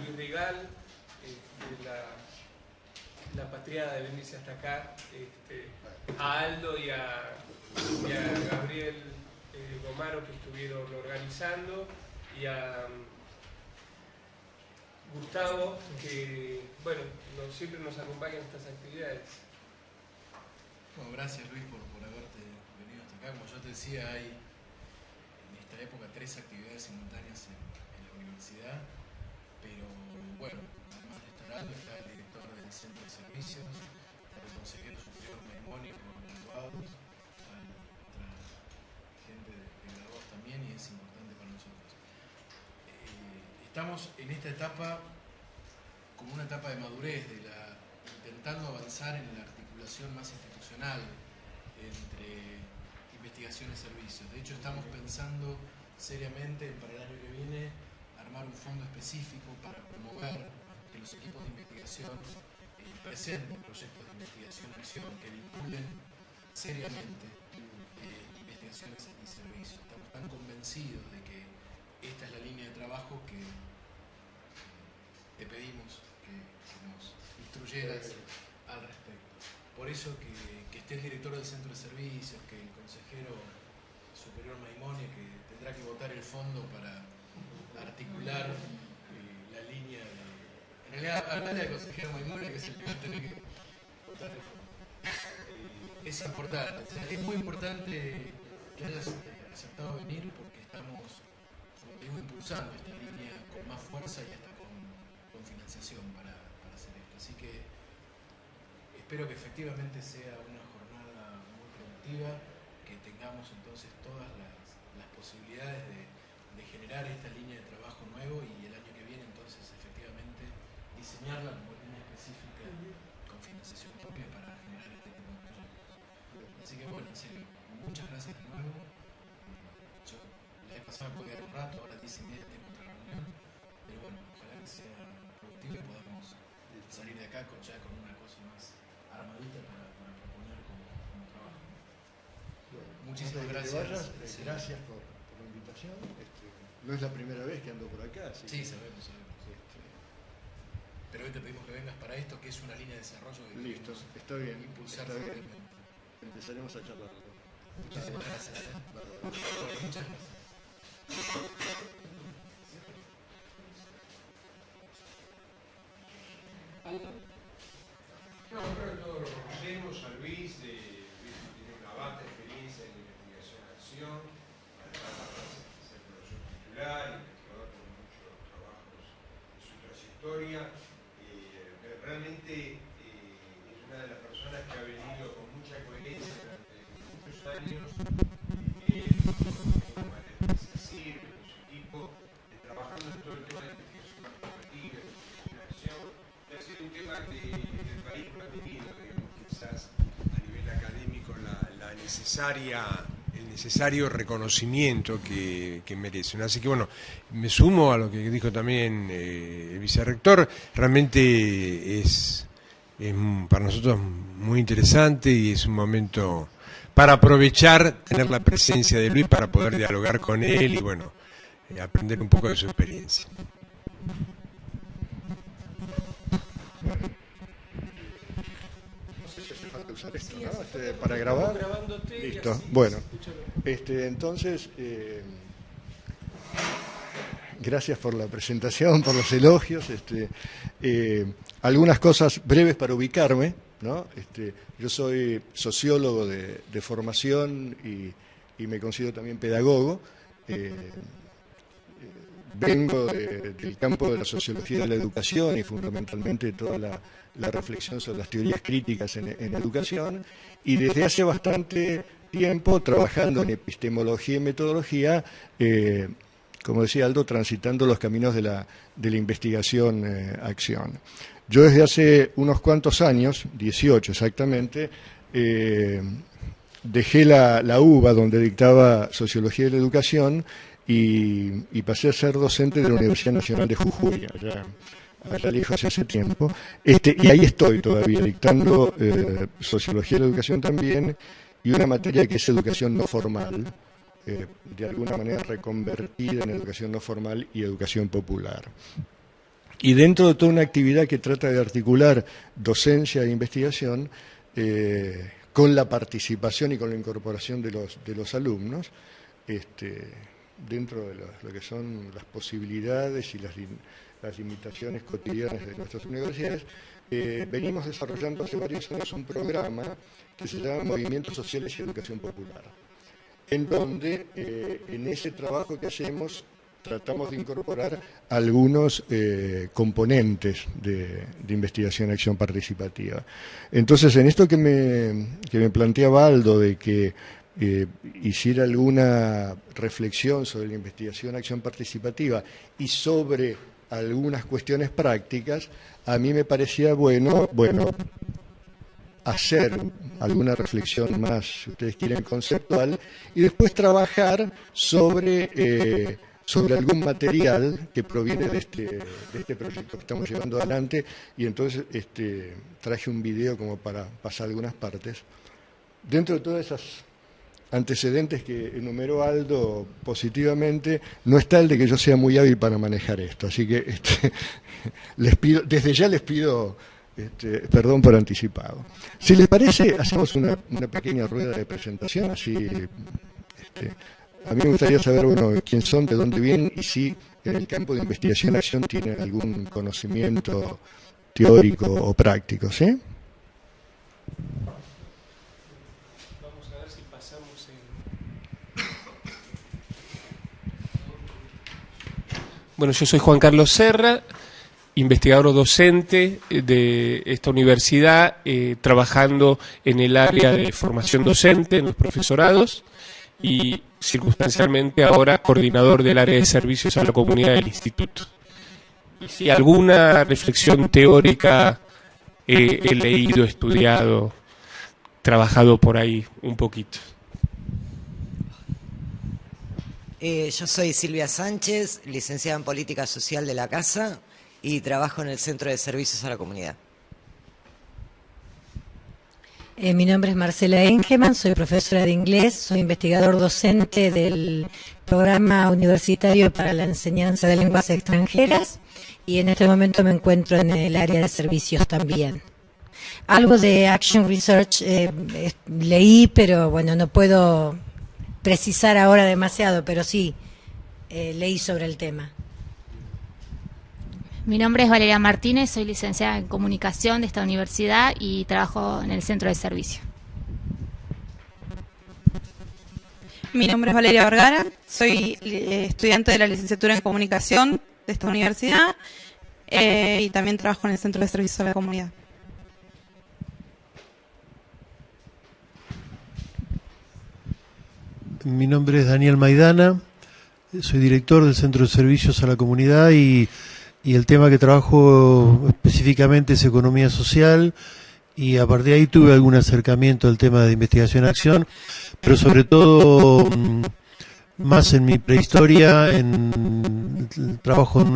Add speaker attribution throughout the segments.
Speaker 1: Luis Rigal, la patriada de venirse hasta acá, a Aldo y a Gabriel Gomaro, que estuvieron organizando, y a Gustavo, que bueno, siempre nos acompaña en estas actividades.
Speaker 2: Bueno, gracias Luis por haberte venido hasta acá. Como yo te decía, hay en esta época 3 actividades simultáneas en la universidad, pero bueno, además de estar Aldo, está el director del Centro de Servicios, está el consejero superior Maimónico, graduados, hay otra gente de graduados también, y es importante para nosotros. Estamos en esta etapa como una etapa de madurez, intentando avanzar en la articulación más institucional entre investigación y servicios. De hecho, estamos pensando seriamente para el año que viene armar un fondo específico para promover que los equipos de investigación presenten proyectos de investigación y acción que vinculen seriamente investigaciones y servicios. Estamos tan convencidos de que esta es la línea de trabajo que te pedimos que nos instruyeras al respecto. Por eso que esté el director del Centro de Servicios, que el consejero superior Maimone, que tendrá que votar el fondo para articular la línea de... En realidad, hablar del consejero Maimone, que es el que va a tener que votar el fondo. Es importante, o sea, es muy importante que hayas aceptado venir, porque estamos, como te digo, impulsando esta línea con más fuerza y hasta con financiación para hacer esto. Así que espero que efectivamente sea una jornada muy productiva, que tengamos entonces todas las posibilidades de generar esta línea de trabajo nuevo, y el año que viene entonces efectivamente diseñarla como línea específica con financiación propia para generar este tipo de proyectos. Así que bueno, en serio, muchas gracias de nuevo. Yo la vez pasada podía dar un rato, ahora 10:30 tengo otra reunión, pero bueno, ojalá que sea productivo y podamos salir de acá ya con una cosa más armadita para proponer como trabajo.
Speaker 3: Bueno,
Speaker 2: muchísimas gracias.
Speaker 3: Gracias por la invitación. No es la primera vez que ando por acá.
Speaker 2: Sí, sabemos. Pero hoy te pedimos que vengas para esto, que es una línea de desarrollo que
Speaker 3: listo, está bien.
Speaker 2: Impulsar
Speaker 3: está bien. Empezaremos a charlar.
Speaker 2: Muchísimas gracias. Muchas gracias.
Speaker 4: No, creo que todos lo conocemos a Luis. Luis tiene una vasta experiencia en investigación-acción, además de ser profesor titular, investigador con muchos trabajos de su trayectoria. Realmente es una de las personas que ha venido con mucha coherencia durante muchos años, con su equipo, trabajando en todo el tema de investigación participativa, investigación-acción. Ha sido un tema que el país no ha tenido, digamos, quizás a nivel académico el necesario reconocimiento que merecen. Así que bueno, me sumo a lo que dijo también el vicerrector. Realmente es para nosotros muy interesante, y es un momento para aprovechar, tener la presencia de Luis para poder dialogar con él y bueno, aprender un poco de su experiencia.
Speaker 3: Usar esto, ¿no? Para grabar. Listo. Bueno, entonces, gracias por la presentación, por los elogios. Algunas cosas breves para ubicarme, ¿no? Yo soy sociólogo de formación y me considero también pedagogo. Vengo del campo de la sociología de la educación y fundamentalmente toda la reflexión sobre las teorías críticas en educación, y desde hace bastante tiempo trabajando en epistemología y metodología, como decía Aldo, transitando los caminos de la investigación-acción. Yo desde hace unos cuantos años, 18 exactamente, dejé la UBA, donde dictaba sociología de la educación, y pasé a ser docente de la Universidad Nacional de Jujuy, allá lejos hace tiempo, y ahí estoy todavía dictando sociología de la educación también, y una materia que es educación no formal, de alguna manera reconvertida en educación no formal y educación popular. y dentro de toda una actividad que trata de articular docencia e investigación con la participación y con la incorporación de los alumnos, dentro de lo que son las posibilidades y las limitaciones cotidianas de nuestras universidades, venimos desarrollando hace varios años un programa que se llama Movimientos Sociales y Educación Popular, en donde en ese trabajo que hacemos tratamos de incorporar algunos componentes de investigación y acción participativa. Entonces, en esto que me planteaba Aldo, de que hiciera alguna reflexión sobre la investigación y acción participativa y sobre algunas cuestiones prácticas, a mí me parecía bueno, hacer alguna reflexión más, si ustedes quieren, conceptual, y después trabajar sobre algún material que proviene de este proyecto que estamos llevando adelante, y entonces traje un video como para pasar algunas partes. Dentro de todas esas antecedentes que enumeró Aldo positivamente, no está el de que yo sea muy hábil para manejar esto, así que desde ya les pido perdón por anticipado. Si les parece, hacemos una pequeña rueda de presentación, así a mí me gustaría saber, bueno, quién son, de dónde vienen y si en el campo de investigación y acción tienen algún conocimiento teórico o práctico, ¿sí?
Speaker 1: Vamos a ver si pasamos Bueno, yo soy Juan Carlos Serra, investigador docente de esta universidad, trabajando en el área de formación docente, en los profesorados, y circunstancialmente ahora coordinador del área de servicios a la comunidad del instituto. Y si alguna reflexión teórica he leído, estudiado, trabajado por ahí un poquito.
Speaker 5: Yo soy Silvia Sánchez, licenciada en Política Social de la Casa y trabajo en el Centro de Servicios a la Comunidad.
Speaker 6: Mi nombre es Marcela Engeman, soy profesora de inglés, soy investigador docente del Programa Universitario para la Enseñanza de Lenguas Extranjeras y en este momento me encuentro en el área de servicios también. Algo de Action Research leí, pero bueno, no puedo precisar ahora demasiado, pero sí leí sobre el tema.
Speaker 7: Mi nombre es Valeria Martínez, soy licenciada en Comunicación de esta universidad y trabajo en el Centro de Servicio.
Speaker 8: Mi nombre es Valeria Vergara, soy estudiante de la licenciatura en Comunicación de esta universidad y también trabajo en el Centro de Servicio a la Comunidad.
Speaker 9: Mi nombre es Daniel Maidana, soy director del Centro de Servicios a la Comunidad y el tema que trabajo específicamente es economía social, y a partir de ahí tuve algún acercamiento al tema de investigación y acción, pero sobre todo más en mi prehistoria, trabajé en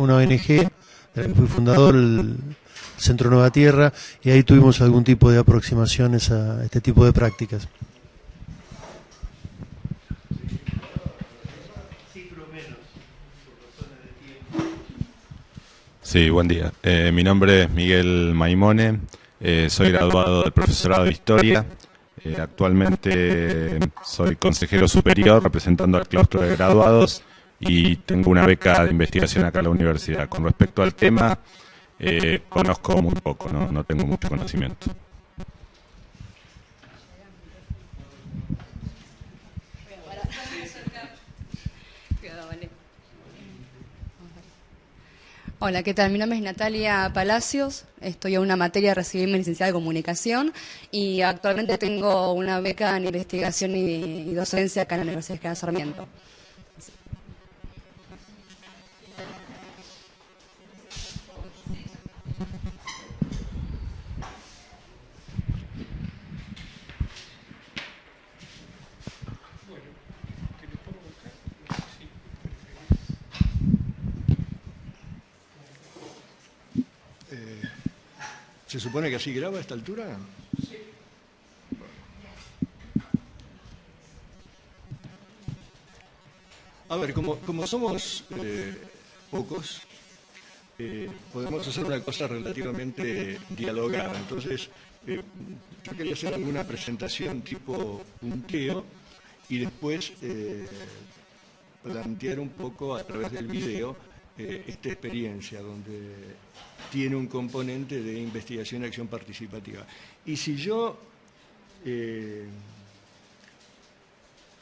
Speaker 9: una ONG, fui fundador del Centro Nueva Tierra, y ahí tuvimos algún tipo de aproximaciones a este tipo de prácticas.
Speaker 10: Sí, buen día. Mi nombre es Miguel Maimone, soy graduado del profesorado de Historia. Actualmente soy consejero superior representando al claustro de graduados y tengo una beca de investigación acá en la universidad. Con respecto al tema, conozco muy poco, no tengo mucho conocimiento.
Speaker 11: Hola, ¿qué tal? Mi nombre es Natalia Palacios, estoy en una materia de recibirme licenciada de Comunicación y actualmente tengo una beca en investigación y docencia acá en la Universidad de General Sarmiento.
Speaker 3: ¿Se supone que así graba a esta altura? Sí. A ver, como somos pocos, podemos hacer una cosa relativamente dialogada. Entonces, yo quería hacer alguna presentación tipo punteo y después plantear un poco a través del video esta experiencia donde tiene un componente de investigación y acción participativa. Y si yo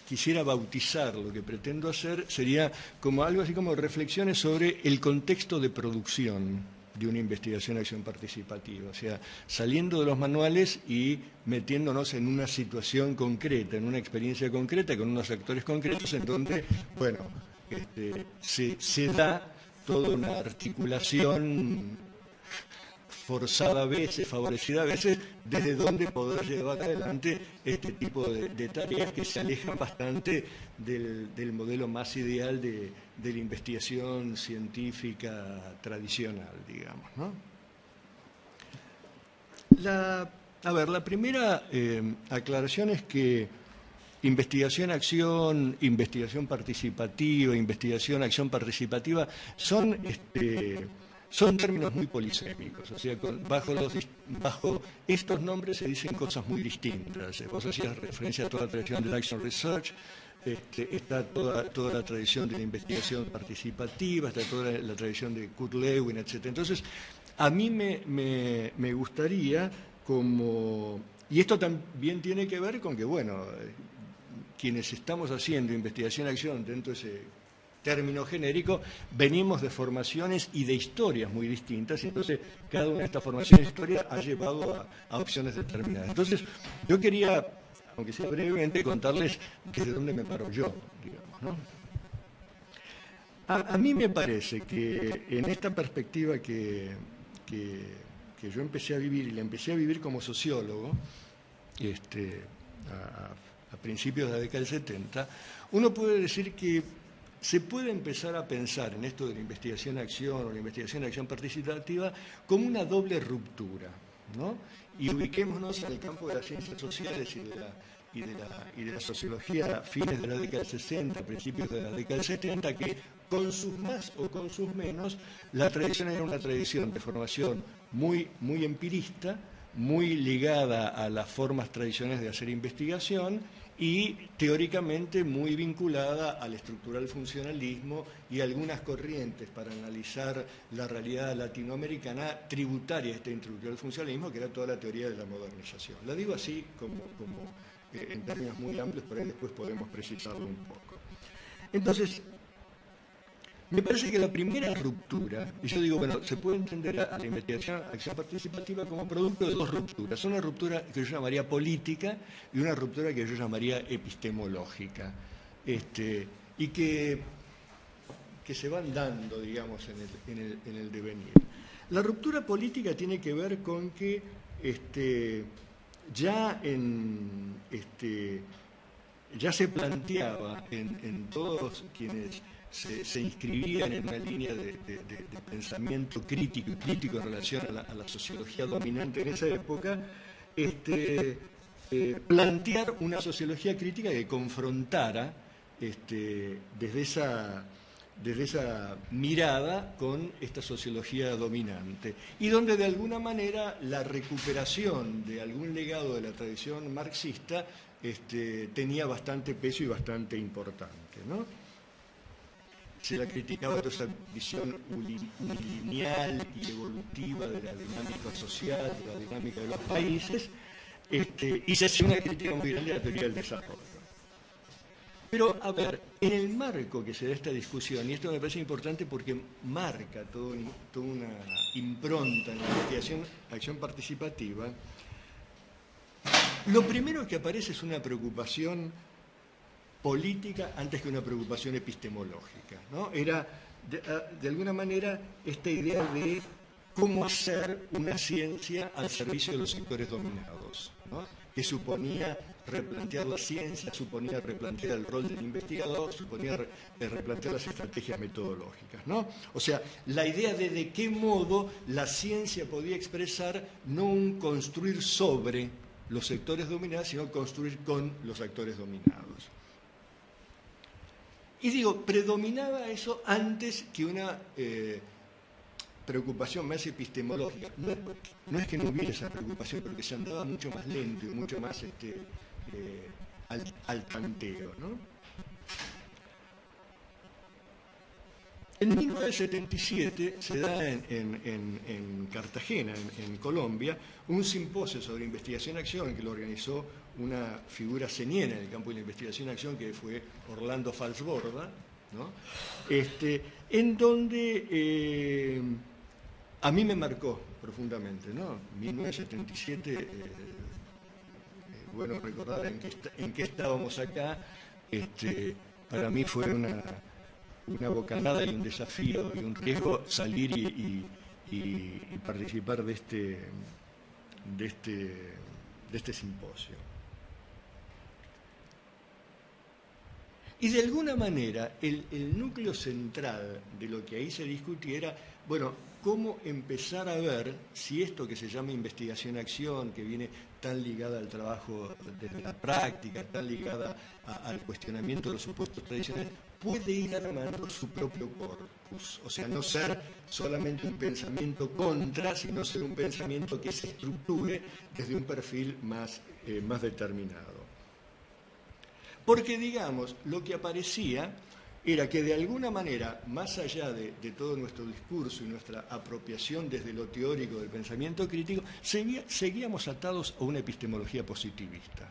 Speaker 3: quisiera bautizar lo que pretendo hacer, sería como algo así como reflexiones sobre el contexto de producción de una investigación y acción participativa, o sea, saliendo de los manuales y metiéndonos en una situación concreta, en una experiencia concreta, con unos actores concretos, en donde, bueno, se da toda una articulación forzada a veces, favorecida a veces, desde donde poder llevar adelante este tipo de tareas que se alejan bastante del modelo más ideal de la investigación científica tradicional, digamos, ¿no? La primera aclaración es que investigación-acción, investigación participativa, investigación-acción participativa son términos muy polisémicos, o sea, bajo estos nombres se dicen cosas muy distintas. Vos hacías referencia a toda la tradición del Action Research, está toda la tradición de la investigación participativa, está toda la tradición de Kurt Lewin, etc. Entonces, a mí me gustaría y esto también tiene que ver con que, bueno, quienes estamos haciendo investigación-acción dentro de ese término genérico, venimos de formaciones y de historias muy distintas, y entonces cada una de estas formaciones y historias ha llevado a opciones determinadas. Entonces, yo quería, aunque sea brevemente, contarles desde dónde me paro yo, digamos, ¿no? A mí me parece que en esta perspectiva que yo empecé a vivir, y la empecé a vivir como sociólogo, a principios de la década del 70, uno puede decir que se puede empezar a pensar en esto de la investigación-acción o la investigación-acción participativa como una doble ruptura, ¿no? Y ubiquémonos en el campo de las ciencias sociales y de la sociología a fines de la década del 60, principios de la década del 70, que con sus más o con sus menos, la tradición era una tradición de formación muy empirista, muy ligada a las formas tradicionales de hacer investigación y teóricamente muy vinculada al estructural funcionalismo y algunas corrientes para analizar la realidad latinoamericana tributaria a este estructural funcionalismo, que era toda la teoría de la modernización. La digo así como en términos muy amplios, pero ahí después podemos precisarlo un poco. Entonces, me parece que la primera ruptura, y yo digo, bueno, se puede entender a la investigación, acción participativa como producto de dos rupturas. Una ruptura que yo llamaría política y una ruptura que yo llamaría epistemológica, y que se van dando, digamos, en el devenir. La ruptura política tiene que ver con que ya se planteaba en todos quienes se inscribían en una línea de pensamiento crítico en relación a la sociología dominante en esa época, plantear una sociología crítica que confrontara desde esa mirada con esta sociología dominante, y donde de alguna manera la recuperación de algún legado de la tradición marxista tenía bastante peso y bastante importante, ¿no? Se la criticaba toda esa visión unilineal y evolutiva de la dinámica social, de la dinámica de los países, y se hacía una crítica muy grande a la teoría del desarrollo. Pero, a ver, en el marco que se da esta discusión, y esto me parece importante porque marca toda una impronta en la investigación, acción participativa, lo primero que aparece es una preocupación política antes que una preocupación epistemológica, ¿no? Era, de alguna manera, esta idea de cómo hacer una ciencia al servicio de los sectores dominados, ¿no? Que suponía replantear la ciencia, suponía replantear el rol del investigador, suponía replantear las estrategias metodológicas, ¿no? O sea, la idea de qué modo la ciencia podía expresar no un construir sobre los sectores dominados, sino construir con los actores dominados. Y digo, predominaba eso antes que una preocupación más epistemológica. No es que no hubiera esa preocupación, pero que se andaba mucho más lento y mucho más al tanteo, ¿no? En 1977 se da en Cartagena, en Colombia, un simposio sobre investigación-acción que lo organizó una figura señera en el campo de la investigación-acción, que fue Orlando Falsborda, ¿no? En donde a mí me marcó profundamente, ¿no? 1977, bueno recordar en qué estábamos acá, para mí fue una bocanada y un desafío y un riesgo salir y participar de este simposio. Y de alguna manera el núcleo central de lo que ahí se discutía era, bueno, cómo empezar a ver si esto que se llama investigación-acción, que viene tan ligada al trabajo de la práctica, tan ligada al cuestionamiento de los supuestos tradicionales, puede ir armando su propio corpus. O sea, no ser solamente un pensamiento contra, sino ser un pensamiento que se estructure desde un perfil más determinado. Porque, digamos, lo que aparecía era que de alguna manera, más allá de todo nuestro discurso y nuestra apropiación desde lo teórico del pensamiento crítico, seguíamos atados a una epistemología positivista.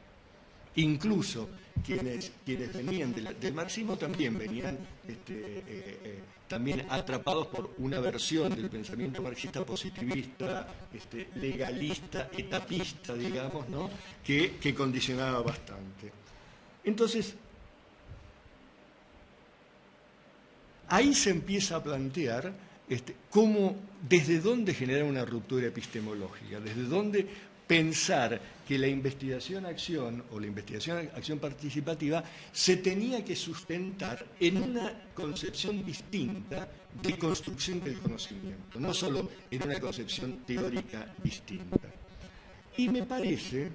Speaker 3: Incluso quienes venían del marxismo también venían también atrapados por una versión del pensamiento marxista positivista, legalista, etapista, digamos, ¿no? que condicionaba bastante. Entonces, ahí se empieza a plantear desde dónde generar una ruptura epistemológica, desde dónde pensar que la investigación-acción o la investigación-acción participativa se tenía que sustentar en una concepción distinta de construcción del conocimiento, no solo en una concepción teórica distinta. Y me parece,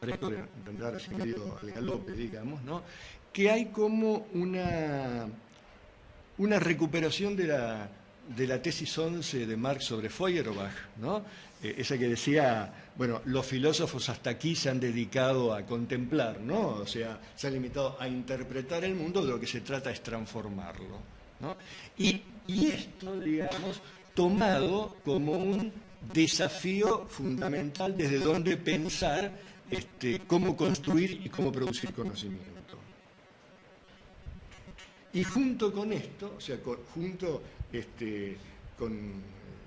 Speaker 3: para intentar así medio al galope, digamos, ¿no?, que hay como una recuperación de la tesis 11 de Marx sobre Feuerbach, ¿no? Esa que decía, bueno, los filósofos hasta aquí se han dedicado a contemplar, ¿no? O sea, se han limitado a interpretar el mundo, de lo que se trata es transformarlo, ¿no? Y esto, digamos, tomado como un desafío fundamental desde donde pensar cómo construir y cómo producir conocimiento. Y junto con esto, o sea, junto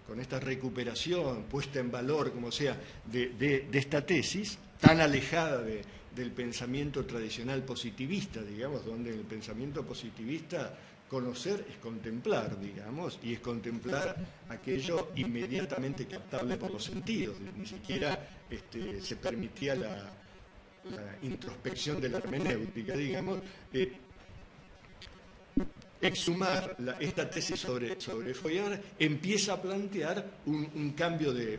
Speaker 3: con esta recuperación, puesta en valor, como sea, de esta tesis, tan alejada del pensamiento tradicional positivista, digamos, donde en el pensamiento positivista conocer es contemplar, digamos, y es contemplar aquello inmediatamente captable por los sentidos, ni siquiera se permitía la introspección de la hermenéutica, digamos. Exhumar esta tesis sobre Feuerbach empieza a plantear un cambio de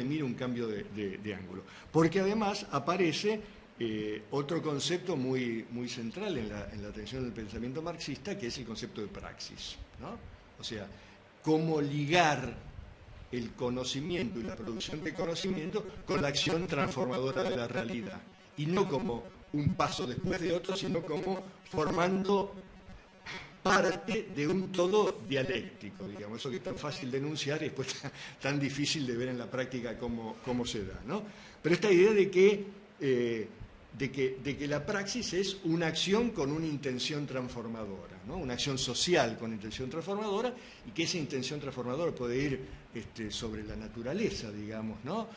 Speaker 3: mira, un cambio de ángulo. Porque además aparece otro concepto muy central en la atención del pensamiento marxista, que es el concepto de praxis, ¿no? O sea, cómo ligar el conocimiento y la producción de conocimiento con la acción transformadora de la realidad. Y no como un paso después de otro, sino como formando parte de un todo dialéctico, digamos, eso que es tan fácil de enunciar y después tan difícil de ver en la práctica cómo se da, ¿no? Pero esta idea de que la praxis es una acción con una intención transformadora, ¿no? Una acción social con intención transformadora, y que esa intención transformadora puede ir sobre la naturaleza, digamos, ¿no?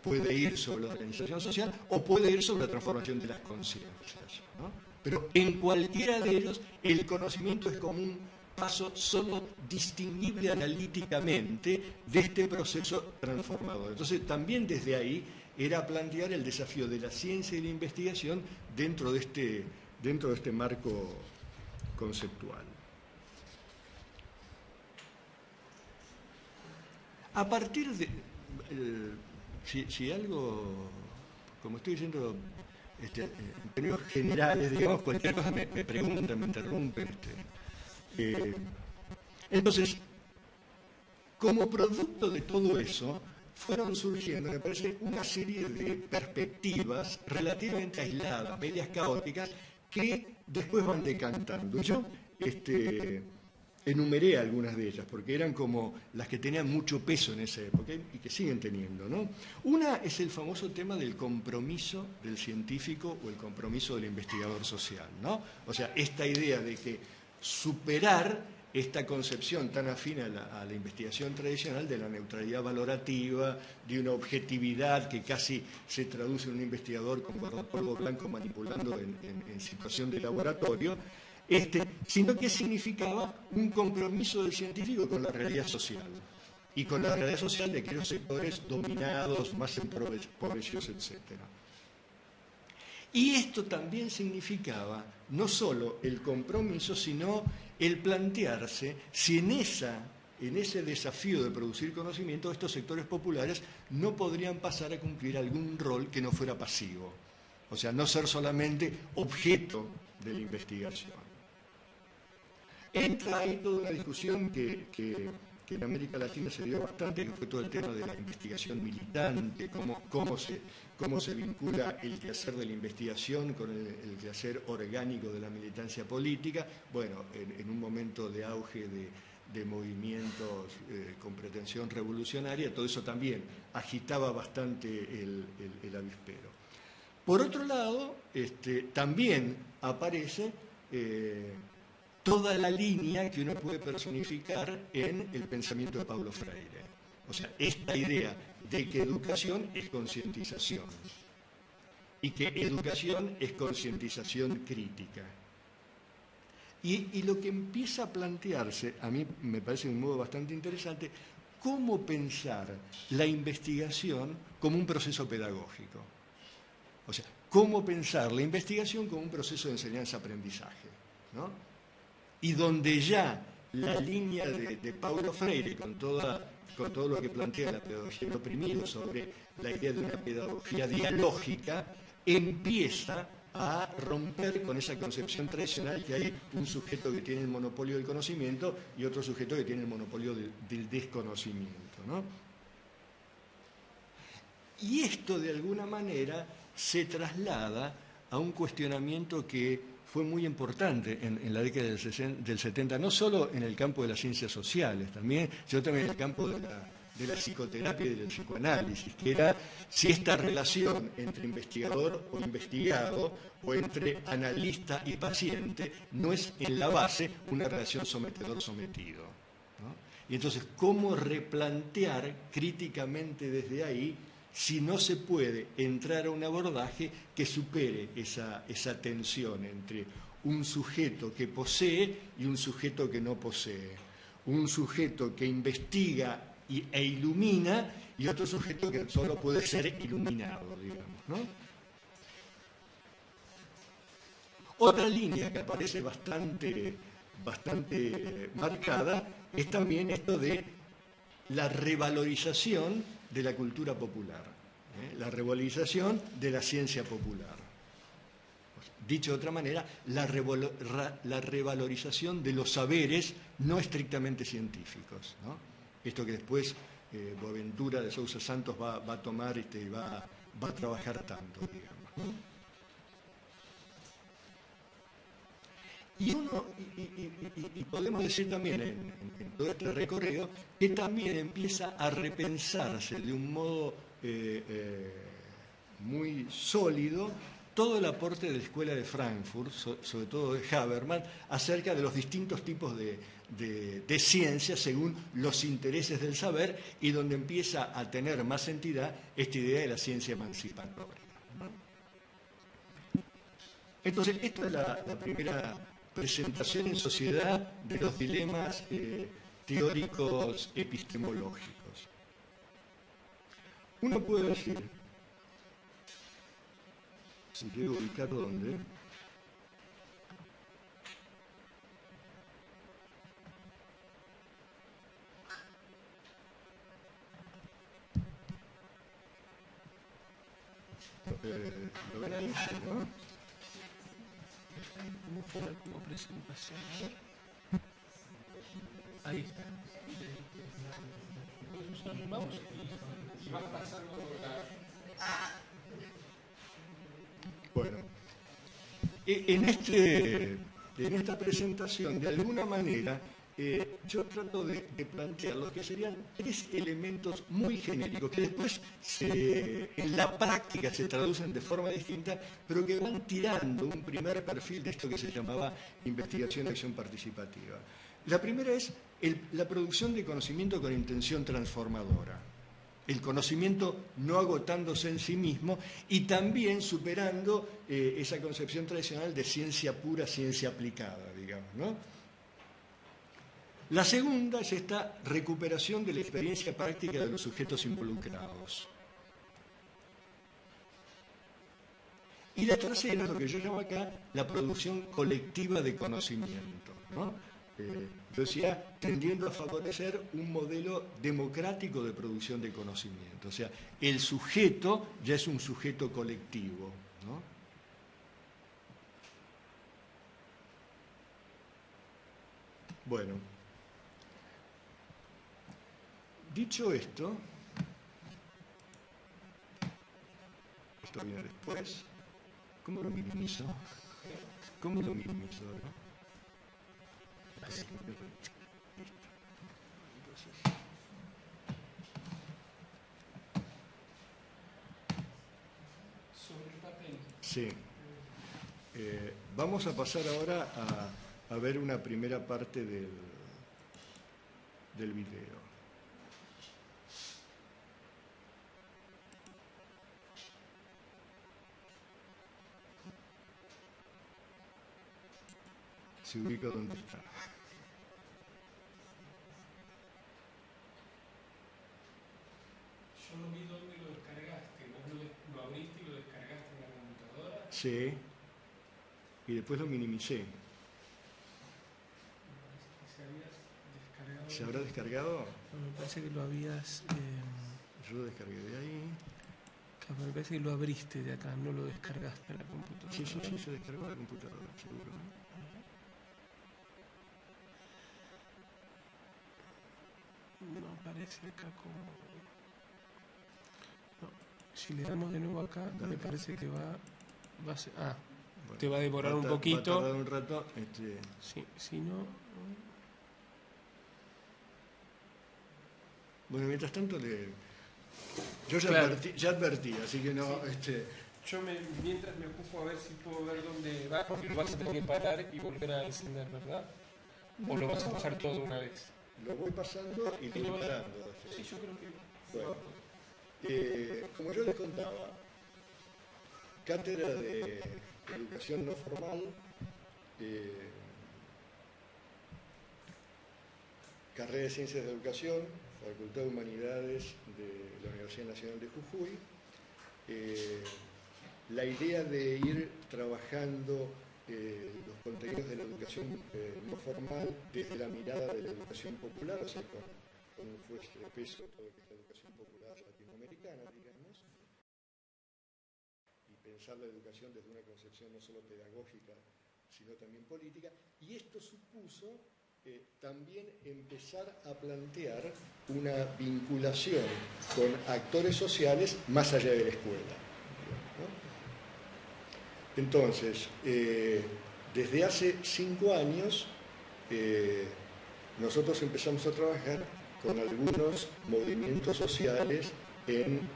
Speaker 3: Puede ir sobre la organización social o puede ir sobre la transformación de las conciencias, ¿no? Pero en cualquiera de ellos el conocimiento es como un paso solo distinguible analíticamente de este proceso transformador. Entonces también desde ahí era plantear el desafío de la ciencia y la investigación dentro de este marco conceptual. A partir de... si algo, como estoy diciendo, en términos generales, digamos, cualquier cosa me preguntan, me interrumpen. Entonces, como producto de todo eso, fueron surgiendo, me parece, una serie de perspectivas relativamente aisladas, medias caóticas, que después van decantando. Yo enumeré algunas de ellas, porque eran como las que tenían mucho peso en esa época y que siguen teniendo, ¿no? Una es el famoso tema del compromiso del científico o el compromiso del investigador social, ¿no? O sea, esta idea de que superar esta concepción tan afín a la investigación tradicional de la neutralidad valorativa, de una objetividad que casi se traduce en un investigador con polvo blanco manipulando en situación de laboratorio, sino que significaba un compromiso del científico con la realidad social y con la realidad social de aquellos sectores dominados, más empobrecidos, etc. Y esto también significaba no solo el compromiso, sino el plantearse si en ese desafío de producir conocimiento estos sectores populares no podrían pasar a cumplir algún rol que no fuera pasivo, o sea, no ser solamente objeto de la investigación. Entra ahí toda una discusión que en América Latina se dio bastante, que fue todo el tema de la investigación militante, cómo se vincula el quehacer de la investigación con el quehacer orgánico de la militancia política. Bueno, en un momento de auge de movimientos con pretensión revolucionaria, todo eso también agitaba bastante el avispero. Por otro lado, también aparece toda la línea que uno puede personificar en el pensamiento de Paulo Freire. O sea, esta idea de que educación es concientización y que educación es concientización crítica. Y lo que empieza a plantearse, a mí me parece de un modo bastante interesante, cómo pensar la investigación como un proceso pedagógico. O sea, cómo pensar la investigación como un proceso de enseñanza-aprendizaje, ¿no? Y donde ya la línea de Paulo Freire, con todo lo que plantea la pedagogía del oprimido sobre la idea de una pedagogía dialógica, empieza a romper con esa concepción tradicional que hay un sujeto que tiene el monopolio del conocimiento y otro sujeto que tiene el monopolio del desconocimiento, ¿no? Y esto, de alguna manera, se traslada a un cuestionamiento que fue muy importante en la década del 70, no solo en el campo de las ciencias sociales, sino también en el campo de la psicoterapia y del psicoanálisis, que era si esta relación entre investigador o investigado, o entre analista y paciente, no es en la base una relación sometedor-sometido, ¿no? Y entonces, ¿cómo replantear críticamente desde ahí si no se puede entrar a un abordaje que supere esa tensión entre un sujeto que posee y un sujeto que no posee, un sujeto que investiga e ilumina y otro sujeto que solo puede ser iluminado, digamos, ¿no? Otra línea que aparece bastante marcada es también esto de la revalorización de la cultura popular, la revalorización de la ciencia popular. Dicho de otra manera, la revalorización de los saberes no estrictamente científicos, ¿no? Esto que después Boaventura de Sousa Santos va a tomar y va a trabajar tanto, digamos. Y podemos decir también en todo este recorrido que también empieza a repensarse de un modo muy sólido todo el aporte de la Escuela de Frankfurt, sobre todo de Habermas, acerca de los distintos tipos de ciencia según los intereses del saber, y donde empieza a tener más entidad esta idea de la ciencia emancipatoria. Entonces, esta es la primera presentación en sociedad de los dilemas teóricos epistemológicos. Uno puede decir, si quiero ubicar dónde, lo ven ahí, ¿no?
Speaker 1: ¿Cómo fue la última presentación? Ahí está. Vamos, y vas pasando por la...
Speaker 3: Bueno, en esta presentación, de alguna manera, yo trato de plantear lo que serían 3 elementos muy genéricos, que después en la práctica se traducen de forma distinta, pero que van tirando un primer perfil de esto que se llamaba investigación y acción participativa. La primera es la producción de conocimiento con intención transformadora. El conocimiento no agotándose en sí mismo y también superando esa concepción tradicional de ciencia pura, ciencia aplicada, digamos, ¿no? La segunda es esta recuperación de la experiencia práctica de los sujetos involucrados. Y la tercera es lo que yo llamo acá la producción colectiva de conocimiento, ¿no? Yo decía, tendiendo a favorecer un modelo democrático de producción de conocimiento. O sea, el sujeto ya es un sujeto colectivo, ¿no? Bueno, dicho esto viene después. ¿Cómo lo minimizo? ¿Cómo lo minimizo? ¿No? Así.
Speaker 1: Sobre el papel.
Speaker 3: Sí. Vamos a pasar ahora a ver una primera parte del video. Se ubica donde está.
Speaker 1: Yo no vi dónde lo descargaste. ¿Vos lo abriste y lo descargaste en la computadora?
Speaker 3: Sí. Y después lo minimicé. ¿Se habrá descargado?
Speaker 1: No, me parece que lo habías...
Speaker 3: Yo lo descargué de ahí.
Speaker 1: Claro, me parece que lo abriste de acá, no lo descargaste en la computadora.
Speaker 3: Sí, se descargó en la computadora, seguro.
Speaker 1: No aparece acá como... No. Si le damos de nuevo acá, me parece que va a ser... Ah, bueno, te va a demorar un poquito.
Speaker 3: Va a tardar un rato.
Speaker 1: Sí, si no...
Speaker 3: Bueno, mientras tanto yo ya advertí, así que no...
Speaker 1: Yo mientras me ocupo a ver si puedo ver dónde va, porque lo vas a tener que parar y volver a encender, ¿verdad? ¿O lo vas a pasar todo de una vez?
Speaker 3: Lo voy pasando y lo voy parando.
Speaker 1: Sí, yo creo que...
Speaker 3: Bueno, como yo les contaba, cátedra de educación no formal, carrera de Ciencias de Educación, Facultad de Humanidades de la Universidad Nacional de Jujuy. La idea de ir trabajando los contenidos de la educación no formal desde la mirada de la educación popular, o sea, con un fuerte peso todo lo que es la educación popular latinoamericana, digamos, y pensar la educación desde una concepción no solo pedagógica, sino también política, y esto supuso también empezar a plantear una vinculación con actores sociales más allá de la escuela, ¿no? Entonces, desde hace 5 años, nosotros empezamos a trabajar con algunos movimientos sociales en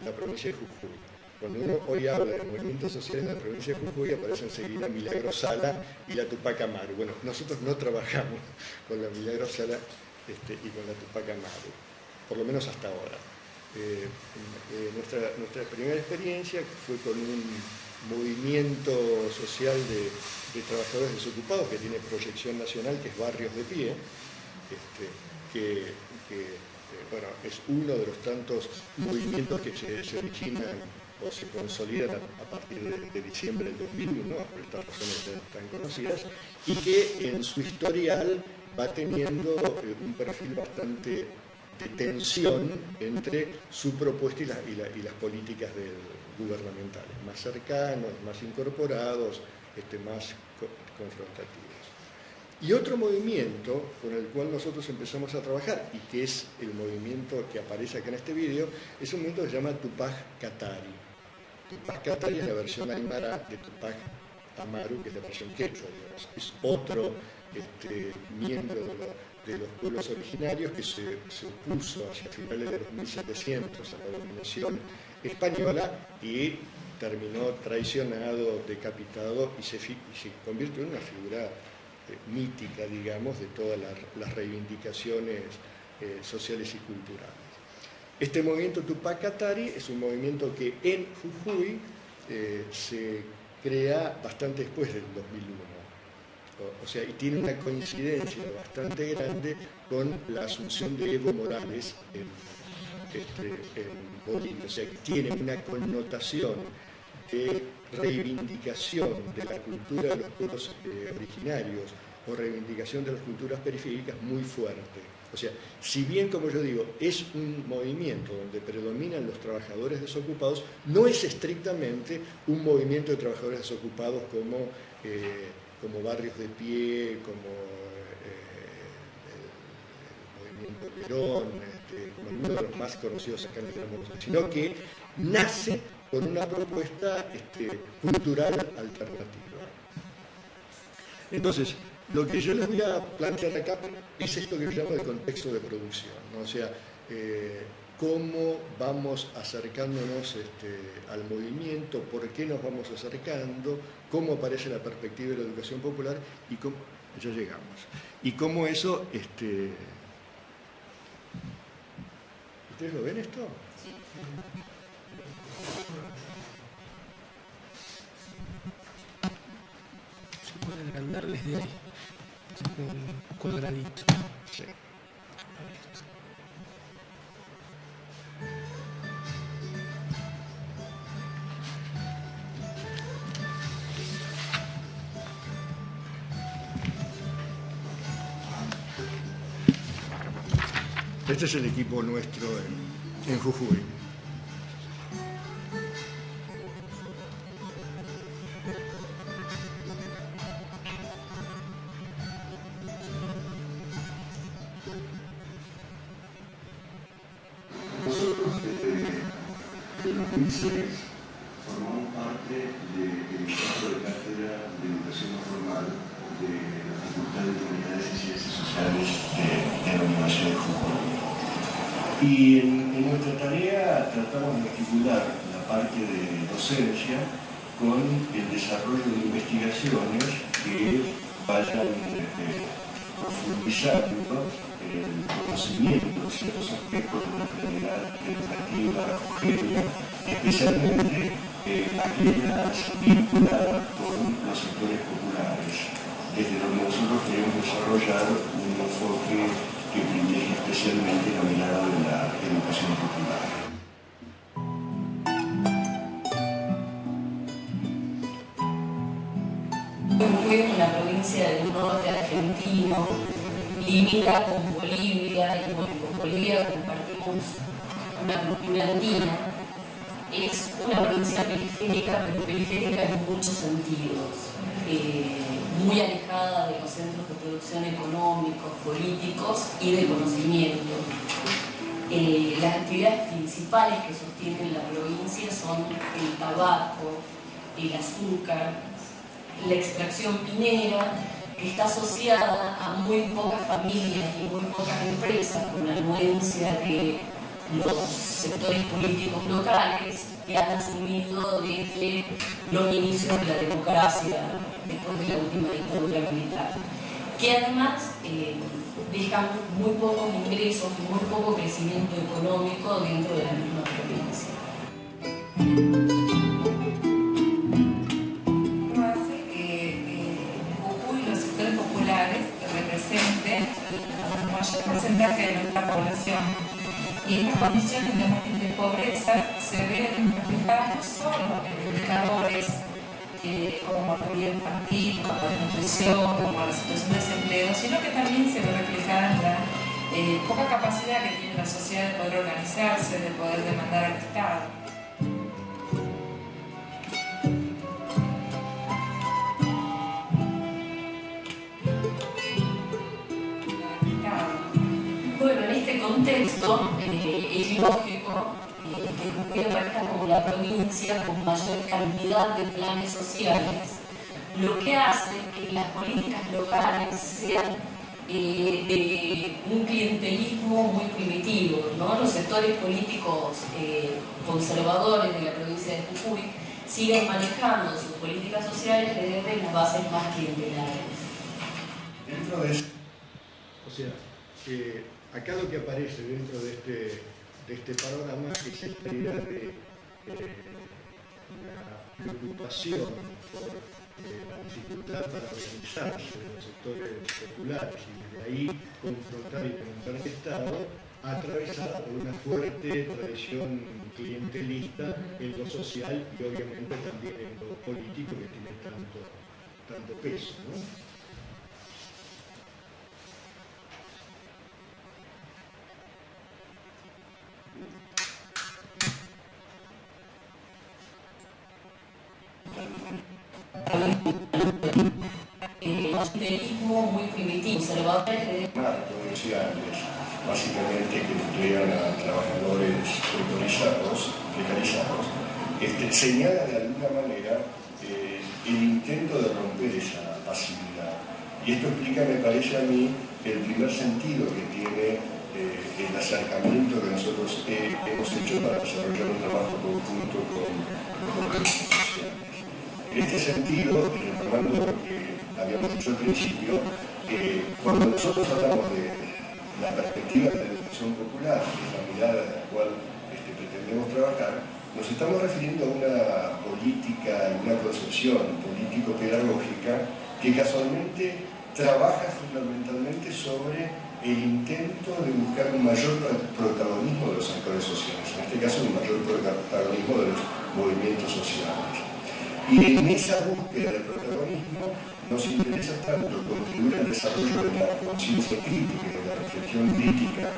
Speaker 3: la provincia de Jujuy. Cuando uno hoy habla de movimientos sociales en la provincia de Jujuy, aparece enseguida Milagro Sala y la Tupac Amaru. Bueno, nosotros no trabajamos con la Milagro Sala y con la Tupac Amaru, por lo menos hasta ahora. Nuestra primera experiencia fue con un movimiento social de trabajadores desocupados que tiene proyección nacional, que es Barrios de Pie, bueno, es uno de los tantos movimientos que se originan o se consolidan a partir de diciembre del 2001, por estas razones tan conocidas, y que en su historial va teniendo un perfil bastante de tensión entre su propuesta y las políticas gubernamentales, más cercanos, más incorporados, más confrontativos. Y otro movimiento con el cual nosotros empezamos a trabajar, y que es el movimiento que aparece acá en este vídeo, es un movimiento que se llama Tupac Katari. Tupac Katari es la versión aymara de Tupac Amaru, que es la versión quechua, digamos. Es otro miembro de los pueblos originarios que se opuso hacia finales de los 1700 a la dominación española y terminó traicionado, decapitado y se convirtió en una figura mítica, digamos, de todas las reivindicaciones sociales y culturales. Este movimiento Tupac Katari es un movimiento que en Jujuy se crea bastante después del 2001. O sea, y tiene una coincidencia bastante grande con la asunción de Evo Morales en Bolivia. O sea, que tiene una connotación de reivindicación de la cultura de los pueblos originarios o reivindicación de las culturas periféricas muy fuerte. O sea, si bien, como yo digo, es un movimiento donde predominan los trabajadores desocupados, no es estrictamente un movimiento de trabajadores desocupados como Barrios de Pie, como el movimiento Perón, como uno de los más conocidos acá en el Democracia, sino que nace con una propuesta cultural alternativa. Entonces, lo que yo les voy a plantear acá es esto que yo llamo el contexto de producción, ¿no? O sea, cómo vamos acercándonos al movimiento, por qué nos vamos acercando, cómo aparece la perspectiva de la educación popular y cómo ya llegamos. Y cómo eso, ¿ustedes lo ven esto? Sí.
Speaker 1: Se puede agrandar desde ahí, el cuadradito.
Speaker 3: Sí. Este es el equipo nuestro en Jujuy.
Speaker 12: Nosotros, desde el 2006, formamos parte del equipo de cátedra de educación no formal de la Facultad de Humanidades y Ciencias Sociales de la Universidad de Jujuy. Y en nuestra tarea tratamos de articular la parte de docencia con el desarrollo de investigaciones que vayan profundizando el conocimiento de ciertos aspectos de la comunidad educativa jujeña, especialmente aquellas vinculadas con los sectores populares, desde donde nosotros queremos desarrollar un enfoque que privilegia especialmente la mirada de la educación popular.
Speaker 13: Jujuy es una provincia del norte argentino, limita con Bolivia y con Bolivia compartimos una cultura andina. Es una provincia periférica, pero periférica en muchos sentidos. Muy alejada de los centros de producción económicos, políticos y de conocimiento. Las actividades principales que sostienen la provincia son el tabaco, el azúcar, la extracción minera, que está asociada a muy pocas familias y muy pocas empresas con la anuencia de los sectores políticos locales que han asumido desde los inicios de la democracia después de la última dictadura militar, que además dejan muy pocos ingresos y muy poco crecimiento económico dentro de la misma provincia.
Speaker 14: El mayor porcentaje de nuestra población y estas condiciones de pobreza se ven reflejadas no solo en indicadores como mortalidad infantil, como la nutrición, como la situación de desempleo, sino que también se ve reflejada en la poca capacidad que tiene la sociedad de poder organizarse, de poder demandar al Estado.
Speaker 13: contexto es lógico que Jujuy aparezca como la provincia con mayor cantidad de planes sociales, lo que hace que las políticas locales sean de un clientelismo muy primitivo, ¿no? Los sectores políticos conservadores de la provincia de Jujuy siguen manejando sus políticas sociales desde las bases más clientelares.
Speaker 3: Dentro de eso, o sea, acá lo que aparece dentro de este panorama es esta idea de la preocupación por la dificultad para organizarse de los sectores populares y desde ahí confrontar y penetrar el Estado, atravesada por una fuerte tradición clientelista en lo social y obviamente también en lo político que tiene tanto peso, ¿no?
Speaker 13: Clientelismo muy primitivo, conservadores de...
Speaker 12: Como decía antes, básicamente que emplean a trabajadores precarizados, señala de alguna manera el intento de romper esa pasividad. Y esto explica, me parece a mí, el primer sentido que tiene el acercamiento que nosotros hemos hecho para desarrollar un trabajo conjunto con los sociales. En este sentido, retomando lo que habíamos dicho al principio, cuando nosotros hablamos de la perspectiva de la educación popular, que es la mirada de la cual pretendemos trabajar, nos estamos refiriendo a una política y una concepción político-pedagógica que casualmente trabaja fundamentalmente sobre el intento de buscar un mayor protagonismo de los actores sociales, en este caso un mayor protagonismo de los movimientos sociales. Y en esa búsqueda de protagonismo nos interesa tanto contribuir al desarrollo de la conciencia crítica y de la reflexión crítica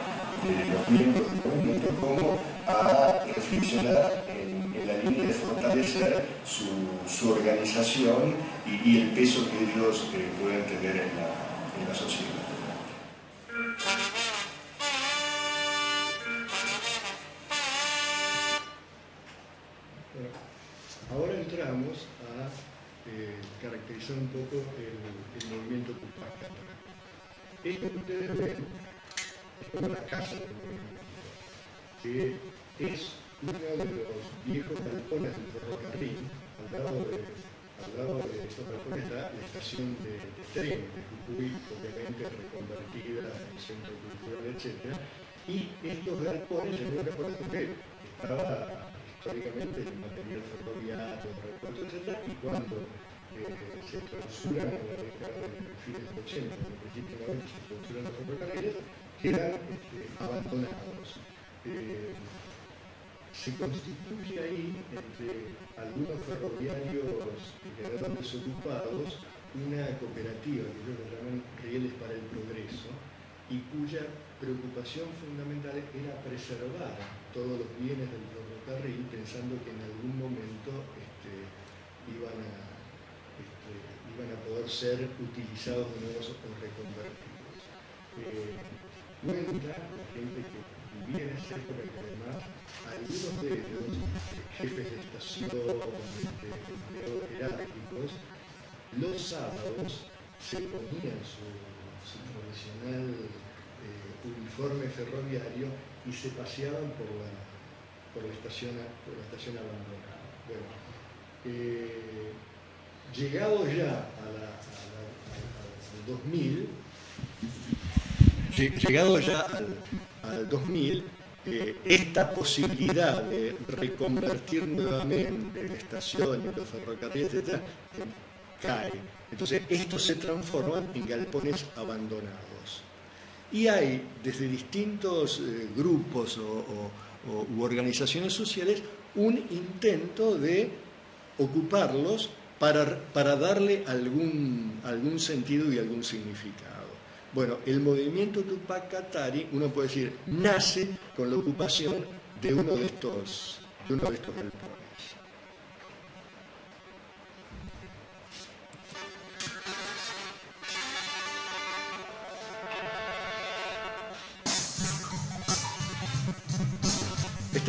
Speaker 12: de los miembros del movimiento, como a reflexionar en la línea de fortalecer su organización y el peso que ellos pueden tener en la sociedad.
Speaker 3: Ahora entramos a caracterizar un poco el movimiento Tupac. Esto que ustedes ven es una casa del movimiento, que es uno de los viejos galpones del ferrocarril. Al lado de estos galpones está la estación de tren de Jujuy, obviamente reconvertida en centro cultural, etc. Y estos galpones, en un recuerdo que estaba históricamente el material ferroviario, repuestos, etc. Y cuando se clausuran en la década de fines de 80, en el principio de 90 se clausuran los ferrocarriles, quedan abandonados. Se constituye ahí, entre algunos ferroviarios que quedaron desocupados, una cooperativa que ellos llaman Rieles para el Progreso, y cuya preocupación fundamental era preservar todos los bienes del ferrocarril, pensando que en algún momento iban a poder ser utilizados de nuevo o reconvertidos. Cuenta la gente que vivía en esa época que además algunos de ellos, jefes de estación, jerárquicos, los sábados se ponían su tradicional uniforme ferroviario y se paseaban por la estación abandonada. Bueno, llegado ya al 2000, esta posibilidad de reconvertir nuevamente la estación y los ferrocarriles, etc., cae. Entonces, esto se transforma en galpones abandonados. Y hay, desde distintos grupos u organizaciones sociales, un intento de ocuparlos para darle algún sentido y algún significado. Bueno, el movimiento Tupac Katari, uno puede decir, nace con la ocupación de uno de estos galpones.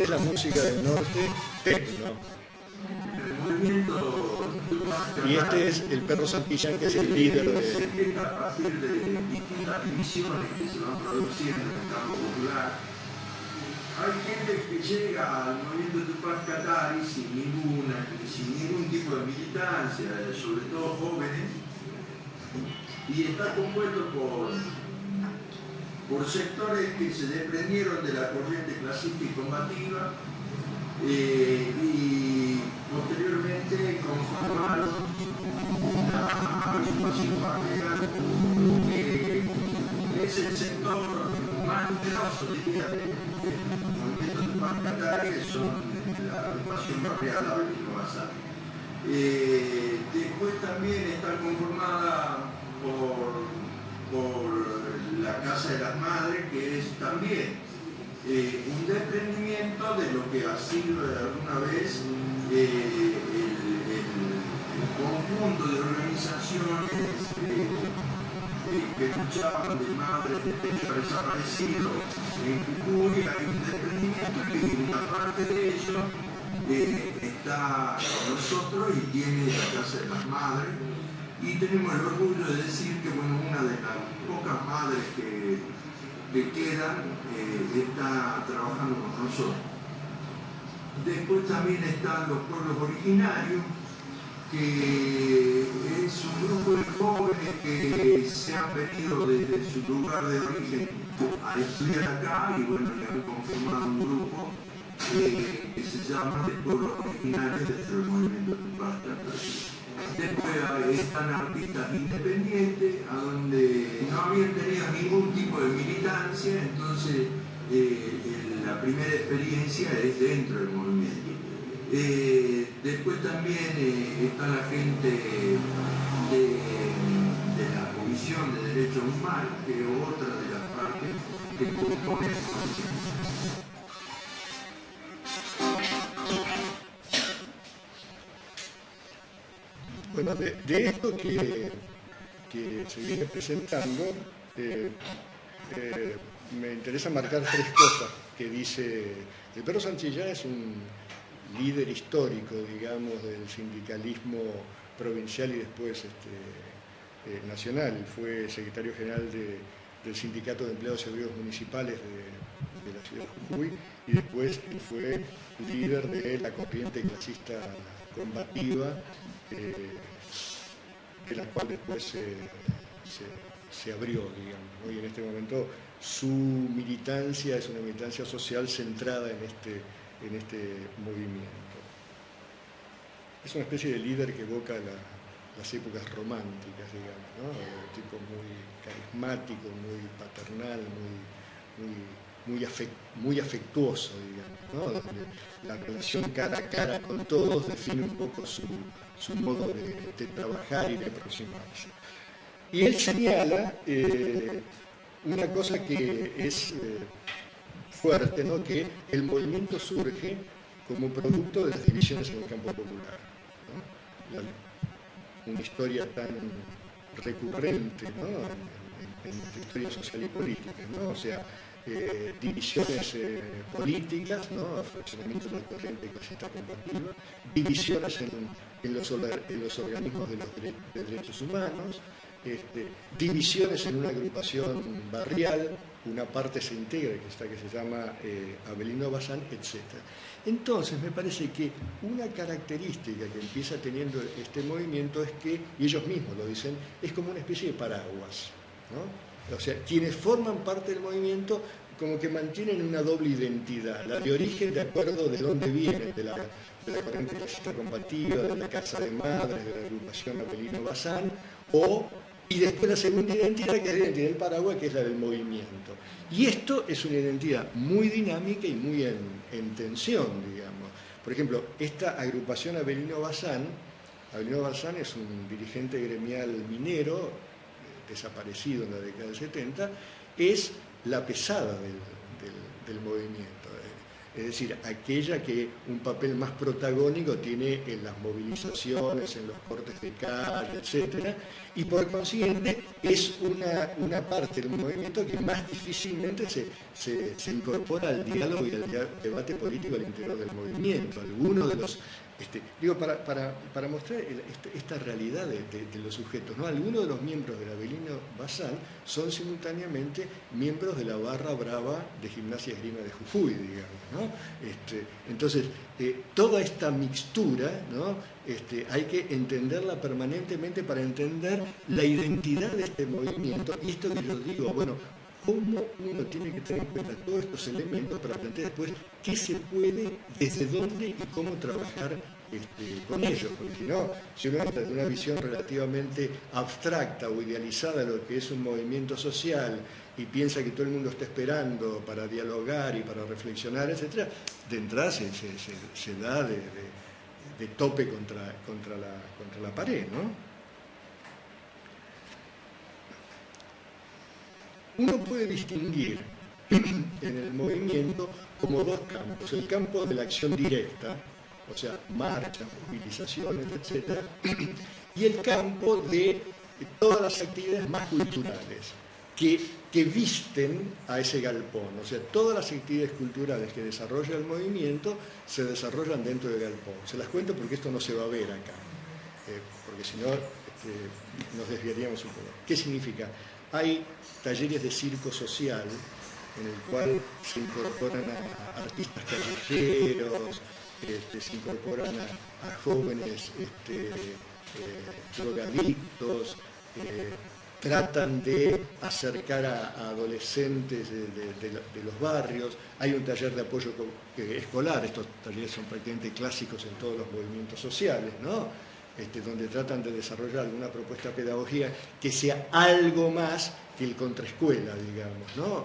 Speaker 3: esta es la música del norte, techno. Y este es el perro Santillán, que es el líder de...
Speaker 12: A partir de distintas divisiones que se van produciendo en el campo popular, hay gente que llega al movimiento Tupac Katari sin ningún tipo de militancia, sobre todo jóvenes, y está compuesto por sectores que se desprendieron de la corriente clasista y combativa, y posteriormente conformaron una agrupación barrial que es el sector más numeroso, diría, del movimiento Tupac Katari, que son la agrupación barrial Avelino Bazán. Después también está conformada por la Casa de las Madres, que es también un desprendimiento de lo que ha sido alguna vez el conjunto de organizaciones que luchaban de madres de pecho desaparecidos en Jujuy. Hay un desprendimiento que una parte de ello está con nosotros y tiene la Casa de las Madres, y tenemos el orgullo de decir que bueno, una de las pocas madres que quedan está trabajando con nosotros. Después también están los pueblos originarios, que es un grupo de jóvenes que se han venido desde su lugar de origen a estudiar acá, y bueno, ya han conformado un grupo que se llama de pueblos originarios dentro del movimiento Tupac Katari. Después están artistas independientes, a donde no habían tenido ningún tipo de militancia, entonces la primera experiencia es dentro del movimiento. Después también está la gente de la Comisión de Derechos Humanos, que es otra de las partes que componen el movimiento.
Speaker 3: Bueno, de esto que se viene presentando, me interesa marcar tres cosas que dice. El perro Santillán es un líder histórico, digamos, del sindicalismo provincial y después nacional. Fue secretario general del Sindicato de Empleados y Obreros Municipales de la ciudad de Jujuy, y después fue líder de la corriente clasista combativa, que la cual después se abrió, digamos, ¿no? Y en este momento su militancia es una militancia social centrada en este movimiento. Es una especie de líder que evoca las épocas románticas, digamos, ¿no? Un tipo muy carismático, muy paternal, muy afectuoso, digamos, ¿no? Donde la relación cara a cara con todos define un poco su modo de trabajar y de aproximarse. Y él señala una cosa que es fuerte, ¿no? Que el movimiento surge como producto de las divisiones en el campo popular, ¿no? Una historia tan recurrente, ¿no? en la historia social y política, ¿no? O sea, divisiones políticas, ¿no? Funcionamiento de la corriente clasista combativa, divisiones en los organismos de derechos humanos, divisiones en una agrupación barrial, una parte se integra, que se llama Avelino Bazán, etc. Entonces me parece que una característica que empieza teniendo este movimiento es que, y ellos mismos lo dicen, es como una especie de paraguas, ¿no? O sea, quienes forman parte del movimiento como que mantienen una doble identidad, la de origen de acuerdo de dónde viene, de la corriente clasista combativa, de la Casa de Madres, de la agrupación Avelino Bazán, y después la segunda identidad, que es la identidad del Paraguay, que es la del movimiento. Y esto es una identidad muy dinámica y muy en tensión, digamos. Por ejemplo, esta agrupación Avelino Bazán es un dirigente gremial minero, desaparecido en la década del 70, es la pesada del movimiento. es decir, aquella que un papel más protagónico tiene en las movilizaciones, en los cortes de calle, etcétera, y por consiguiente es una parte del movimiento que más difícilmente se incorpora al diálogo y al debate político al interior del movimiento. Algunos de los para mostrar esta realidad de los sujetos, ¿no? Algunos de los miembros del Avelino Bazán son simultáneamente miembros de la barra brava de Gimnasia y Esgrima de Jujuy, digamos, ¿no? Entonces, toda esta mixtura, ¿no? Hay que entenderla permanentemente para entender la identidad de este movimiento. Y esto que yo digo, bueno, cómo uno tiene que tener en cuenta todos estos elementos para plantear después qué se puede, desde dónde y cómo trabajar con ellos, porque si uno entra de una visión relativamente abstracta o idealizada de lo que es un movimiento social y piensa que todo el mundo está esperando para dialogar y para reflexionar, etcétera, de entrada se da de tope contra la pared, ¿no? Uno puede distinguir en el movimiento como dos campos: el campo de la acción directa, o sea, marchas, movilizaciones, etc., y el campo de todas las actividades más culturales que visten a ese galpón. O sea, todas las actividades culturales que desarrolla el movimiento se desarrollan dentro del galpón. Se las cuento porque esto no se va a ver acá, porque si no nos desviaríamos un poco. ¿Qué significa? Hay talleres de circo social en el cual se incorporan a artistas callejeros, se incorporan a jóvenes drogadictos, tratan de acercar a adolescentes de los barrios. Hay un taller de apoyo escolar, estos talleres son prácticamente clásicos en todos los movimientos sociales, ¿no? Donde tratan de desarrollar alguna propuesta pedagógica que sea algo más que el contraescuela, digamos, ¿no?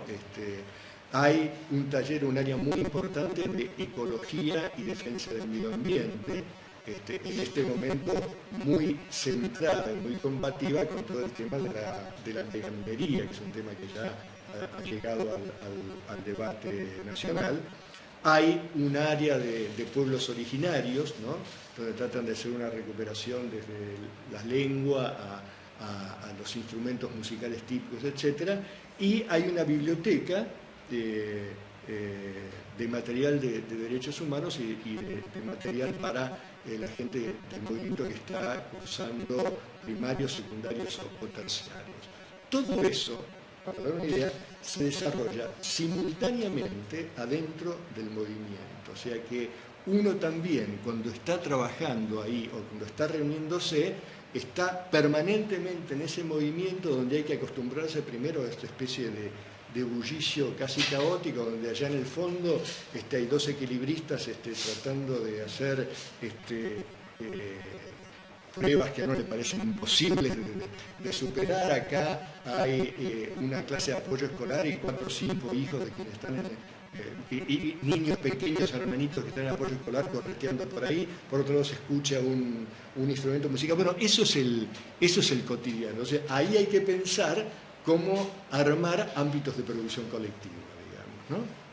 Speaker 3: Hay un taller, un área muy importante de ecología y defensa del medio ambiente, en este momento muy centrada y muy combativa con todo el tema de la veganería, que es un tema que ya ha llegado al debate nacional. Hay un área de pueblos originarios, ¿no? Donde tratan de hacer una recuperación desde la lengua a los instrumentos musicales típicos, etc. Y hay una biblioteca de material de derechos humanos y de material para la gente del movimiento que está cursando primarios, secundarios o terciarios. Todo eso, para dar una idea, se desarrolla simultáneamente adentro del movimiento. O sea que uno también, cuando está trabajando ahí o cuando está reuniéndose, está permanentemente en ese movimiento donde hay que acostumbrarse primero a esta especie de bullicio casi caótico, donde allá en el fondo hay dos equilibristas tratando de hacer pruebas que a uno le parecen imposibles de superar. Acá hay una clase de apoyo escolar y 4 o 5 hijos de quienes están y niños pequeños, hermanitos que están en apoyo escolar correteando por ahí. Por otro lado se escucha un instrumento musical. Bueno, eso es el cotidiano. O sea, ahí hay que pensar cómo armar ámbitos de producción colectiva, digamos, ¿no?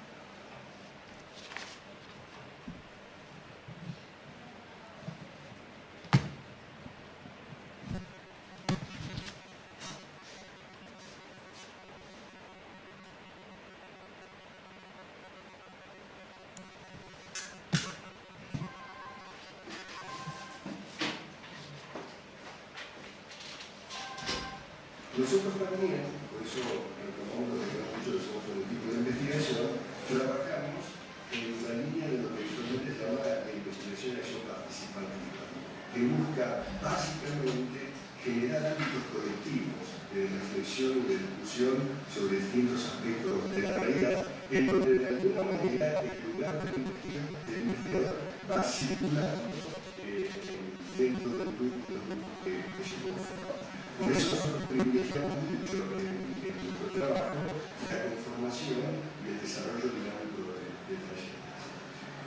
Speaker 12: Nosotros también, por eso retomamos lo que muchos somos un tipo de investigación, trabajamos en la línea de lo que actualmente se llama la investigación y acción participativa, que busca básicamente generar ámbitos colectivos de reflexión y de discusión sobre distintos aspectos de la realidad, en donde de alguna manera el lugar de investigador va circulando dentro del grupo que se conforma. Por eso nosotros privilegiamos mucho en nuestro trabajo la conformación y el desarrollo dinámico de talleres.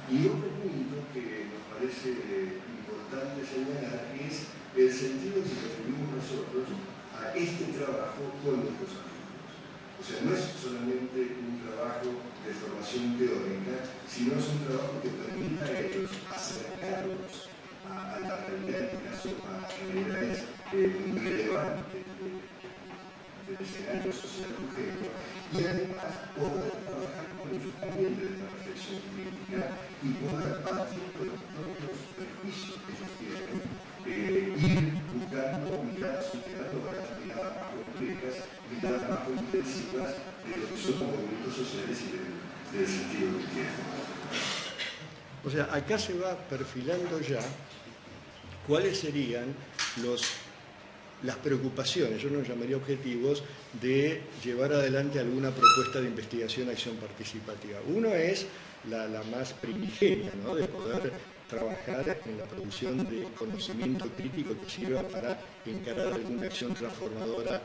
Speaker 12: Y otro punto que nos parece importante señalar es el sentido que referimos nosotros a este trabajo con nuestros alumnos. O sea, no es solamente un trabajo de formación teórica, sino fuente de la reflexión crítica y poder, a partir de los propios permisos que ellos tienen, ir buscando miradas superadoras, miradas más complejas, miradas más intensivas de lo que son los movimientos sociales y del sentido que tienen.
Speaker 3: O sea, acá se va perfilando ya cuáles serían las preocupaciones, yo no llamaría objetivos, de llevar adelante alguna propuesta de investigación, acción participativa. Uno es la más primigenia, ¿no?, de poder trabajar en la producción de conocimiento crítico que sirva para encarar alguna acción transformadora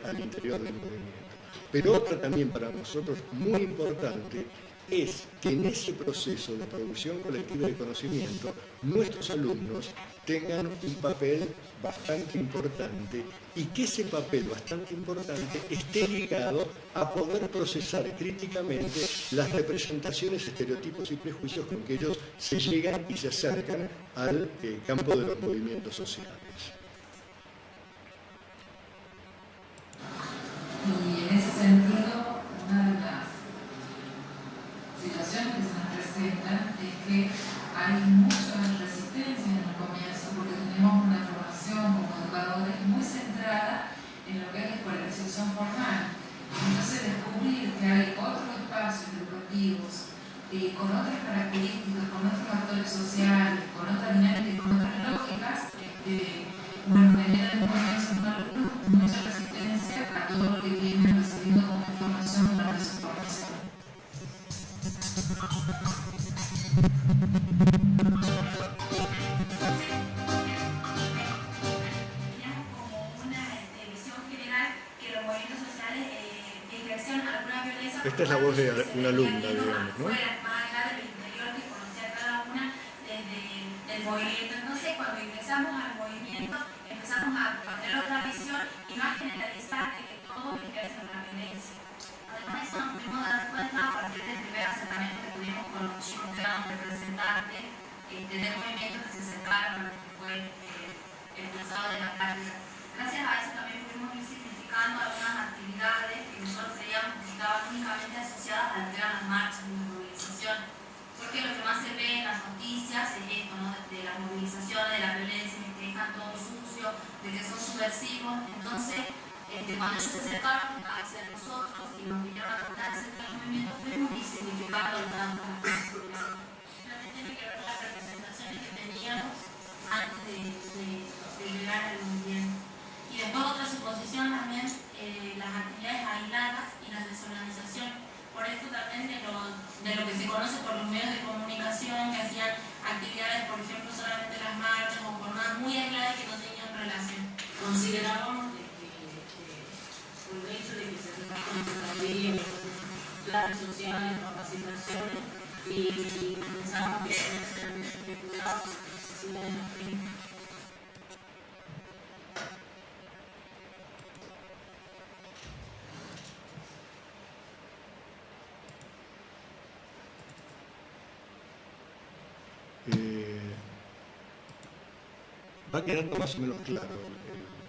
Speaker 3: al interior del movimiento. Pero otra también para nosotros muy importante es que en ese proceso de producción colectiva de conocimiento nuestros alumnos tengan un papel bastante importante y que ese papel bastante importante esté ligado a poder procesar críticamente las representaciones, estereotipos y prejuicios con que ellos se llegan y se acercan al campo de los movimientos sociales.
Speaker 14: Y en ese sentido, una de las situaciones que se nos presentan es que hay mucha resistencia en el comienzo porque tenemos una formación como educadores muy centrada en lo que es la escolarización formal. Entonces descubrir que hay otros espacios educativos con otras características, con otros actores sociales, con otras dinámicas, con otras lógicas, bueno, genera en el comienzo mucha resistencia a todo lo que viene recibiendo como información durante su formación.
Speaker 15: Teníamos como una visión general que los movimientos sociales ejercían alguna violencia.
Speaker 3: Esta es la voz de una alumna, digamos, ¿no?
Speaker 15: Fuera, más allá del interior que conocía cada una desde el movimiento. Entonces, cuando ingresamos al movimiento, empezamos a tener otra visión y no a generalizar que todos ejercen la violencia. Además, eso nos pudimos dar cuenta a partir del primer acercamiento que tuvimos con los chicos que eran representantes del movimiento que se separaron, que fue expulsado de la práctica. Gracias a eso también pudimos ir significando algunas actividades que nosotros creíamos que estaban únicamente asociadas a lo que eran las marchas y las movilizaciones. Porque lo que más se ve en las noticias es esto, ¿no?, de las movilizaciones, de la violencia, de que dejan todo sucio, de que son subversivos. Entonces, cuando ellos se acercaron hacia nosotros y nos vinieron a contar acerca del movimiento, fuimos y significando el tanto. También tiene que ver las representaciones que teníamos antes de llegar al movimiento. Y después otra suposición también, las actividades aisladas y la desorganización. Por esto también de lo que se conoce por los medios de comunicación, que hacían actividades, por ejemplo, solamente las marchas o jornadas muy aisladas que no tenían relación. Considerábamos por el hecho de que se trataban planes sociales, capacitaciones, y pensábamos que deben ser ejecutados sin el
Speaker 3: va quedando más o menos claro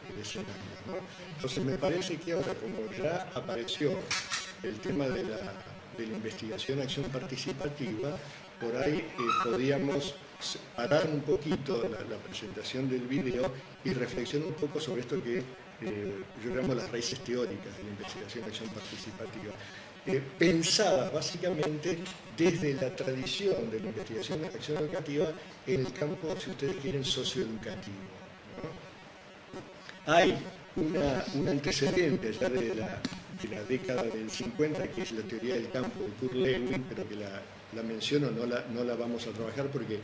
Speaker 3: el escenario, ¿no? Entonces me parece que ahora, como ya apareció el tema de la investigación, acción participativa, por ahí podíamos parar un poquito la presentación del video y reflexionar un poco sobre esto que yo llamo las raíces teóricas de la investigación, acción participativa. Pensadas básicamente desde la tradición de la investigación de la acción educativa en el campo, si ustedes quieren, socioeducativo, ¿no? Hay un antecedente ya de la década del 50, que es la teoría del campo de Kurt Lewin, pero que la menciono, no la vamos a trabajar porque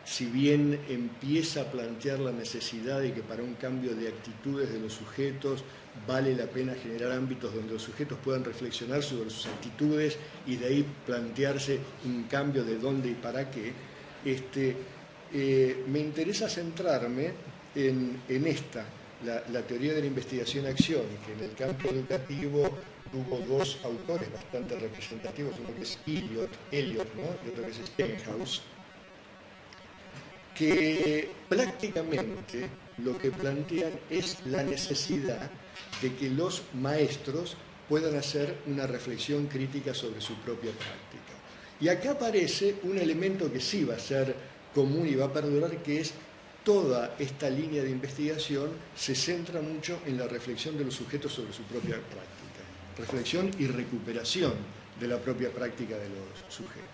Speaker 3: si bien empieza a plantear la necesidad de que para un cambio de actitudes de los sujetos vale la pena generar ámbitos donde los sujetos puedan reflexionar sobre sus actitudes y de ahí plantearse un cambio de dónde y para qué, me interesa centrarme en esta, la teoría de la investigación-acción, que en el campo educativo tuvo dos autores bastante representativos, uno que es Eliot, ¿no?, y otro que es Stenhouse, que prácticamente lo que plantean es la necesidad de que los maestros puedan hacer una reflexión crítica sobre su propia práctica. Y acá aparece un elemento que sí va a ser común y va a perdurar, que es toda esta línea de investigación se centra mucho en la reflexión de los sujetos sobre su propia práctica, reflexión y recuperación de la propia práctica de los sujetos.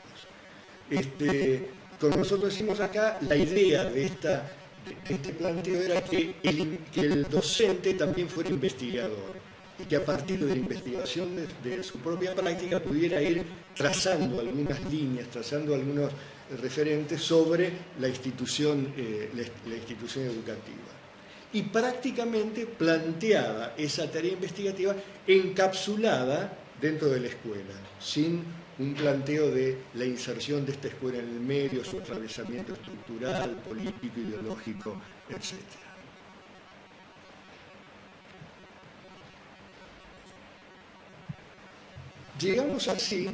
Speaker 3: Como nosotros decimos acá, la idea de este planteo era que el docente también fuera investigador y que a partir de la investigación de su propia práctica pudiera ir trazando algunas líneas, trazando algunos referentes sobre la institución educativa. Y prácticamente planteada esa tarea investigativa encapsulada dentro de la escuela, sin un planteo de la inserción de esta escuela en el medio, su atravesamiento estructural, político, ideológico, etc. Llegamos así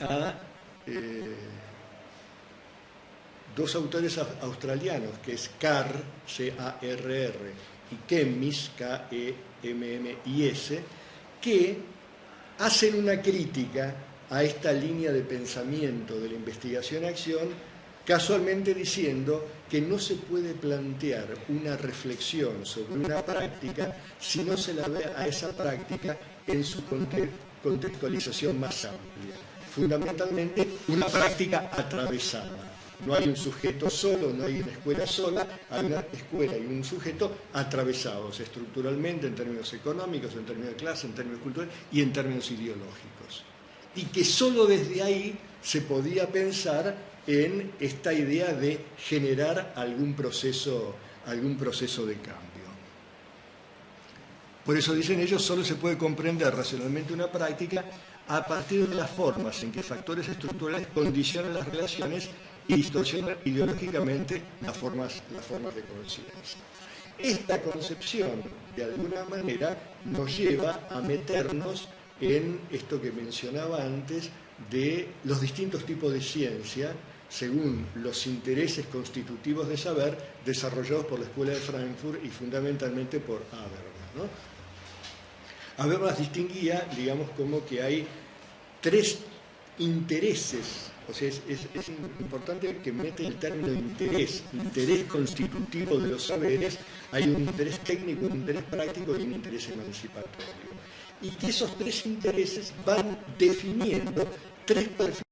Speaker 3: a dos autores australianos, que es Carr, C-A-R-R, y Kemmis, K-E-M-M-I-S, que hacen una crítica a esta línea de pensamiento de la investigación-acción, casualmente diciendo que no se puede plantear una reflexión sobre una práctica si no se la ve a esa práctica en su contextualización más amplia. Fundamentalmente, una práctica atravesada. No hay un sujeto solo, no hay una escuela sola, hay una escuela y un sujeto atravesados estructuralmente en términos económicos, en términos de clase, en términos culturales y en términos ideológicos. Y que solo desde ahí se podía pensar en esta idea de generar algún proceso de cambio. Por eso dicen ellos, solo se puede comprender racionalmente una práctica a partir de las formas en que factores estructurales condicionan las relaciones y distorsionan ideológicamente las formas de conciencia. Esta concepción, de alguna manera, nos lleva a meternos en esto que mencionaba antes de los distintos tipos de ciencia según los intereses constitutivos de saber desarrollados por la Escuela de Frankfurt y fundamentalmente por Habermas, ¿no? Habermas distinguía, digamos, como que hay tres intereses, o sea, es importante que mete el término interés constitutivo de los saberes. Hay un interés técnico, un interés práctico y un interés emancipatorio. Y que esos tres intereses van definiendo tres perfiles